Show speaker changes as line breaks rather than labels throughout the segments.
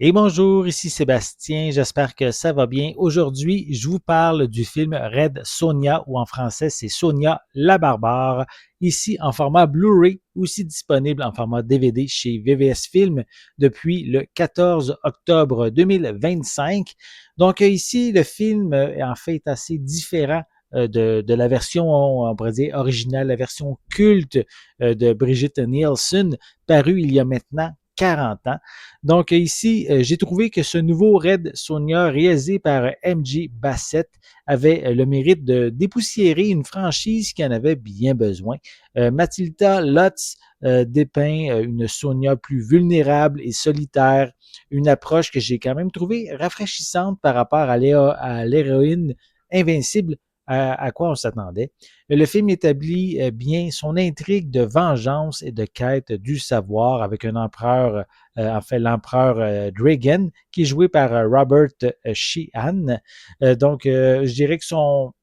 Et bonjour, ici Sébastien, j'espère que ça va bien. Aujourd'hui, je vous parle du film Red Sonja, ou en français, c'est Sonia la Barbare, ici en format Blu-ray, aussi disponible en format DVD chez VVS Film depuis le 14 octobre 2025. Donc ici, le film en fait est assez différent de la version, on pourrait dire, originale, la version culte de Brigitte Nielsen, parue il y a maintenant 40 ans. Donc ici, j'ai trouvé que ce nouveau Red Sonja réalisé par MJ Bassett avait le mérite de dépoussiérer une franchise qui en avait bien besoin. Mathilda Lutz dépeint une Sonja plus vulnérable et solitaire, une approche que j'ai quand même trouvée rafraîchissante par rapport à l'héroïne invincible à quoi on s'attendait. Le film établit bien son intrigue de vengeance et de quête du savoir avec un empereur en fait l'empereur Dragon, qui est joué par Robert Sheehan. Je dirais que son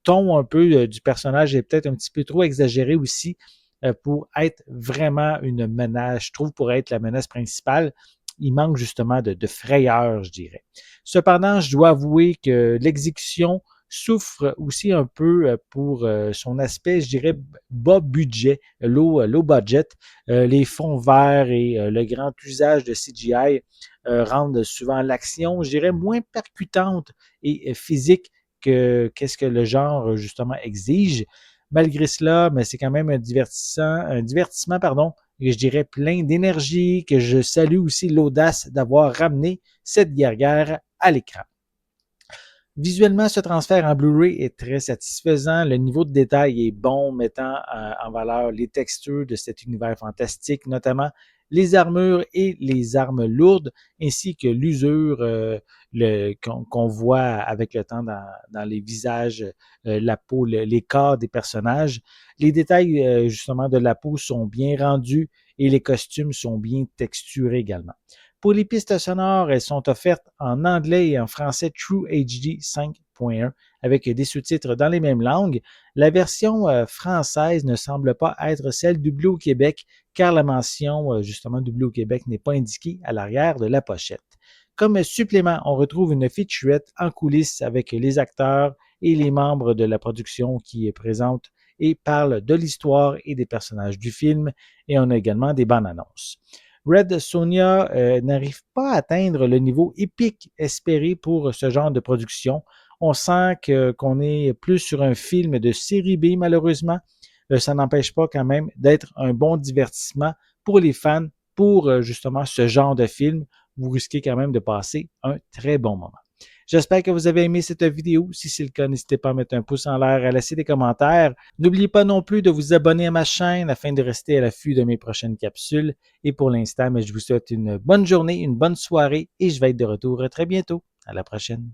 ton un peu du personnage est peut-être un petit peu trop exagéré aussi pour être vraiment une menace, je trouve, pour être la menace principale. Il manque justement de frayeur, je dirais. Cependant, je dois avouer que l'exécution souffre aussi un peu pour son aspect, je dirais, bas budget, low budget. Les fonds verts et le grand usage de CGI rendent souvent l'action, je dirais, moins percutante et physique que qu'est-ce que le genre justement exige. Malgré cela, mais c'est quand même un divertissement, pardon, que je dirais plein d'énergie, que je salue aussi l'audace d'avoir ramené cette guerrière à l'écran. Visuellement, ce transfert en Blu-ray est très satisfaisant. Le niveau de détail est bon, mettant en valeur les textures de cet univers fantastique, notamment les armures et les armes lourdes, ainsi que l'usure qu'on voit avec le temps dans les visages, la peau, les corps des personnages. Les détails justement de la peau sont bien rendus et les costumes sont bien texturés également. Pour les pistes sonores, elles sont offertes en anglais et en français True HD 5.1 avec des sous-titres dans les mêmes langues. La version française ne semble pas être celle doublée au Québec car la mention justement doublée au Québec n'est pas indiquée à l'arrière de la pochette. Comme supplément, on retrouve une featurette en coulisses avec les acteurs et les membres de la production qui présentent et parlent de l'histoire et des personnages du film, et on a également des bandes annonces. Red Sonja n'arrive pas à atteindre le niveau épique espéré pour ce genre de production. On sent qu'on est plus sur un film de série B, malheureusement. Ça n'empêche pas quand même d'être un bon divertissement pour les fans, pour justement ce genre de film. Vous risquez quand même de passer un très bon moment. J'espère que vous avez aimé cette vidéo. Si c'est le cas, n'hésitez pas à mettre un pouce en l'air et à laisser des commentaires. N'oubliez pas non plus de vous abonner à ma chaîne afin de rester à l'affût de mes prochaines capsules. Et pour l'instant, je vous souhaite une bonne journée, une bonne soirée et je vais être de retour très bientôt. À la prochaine.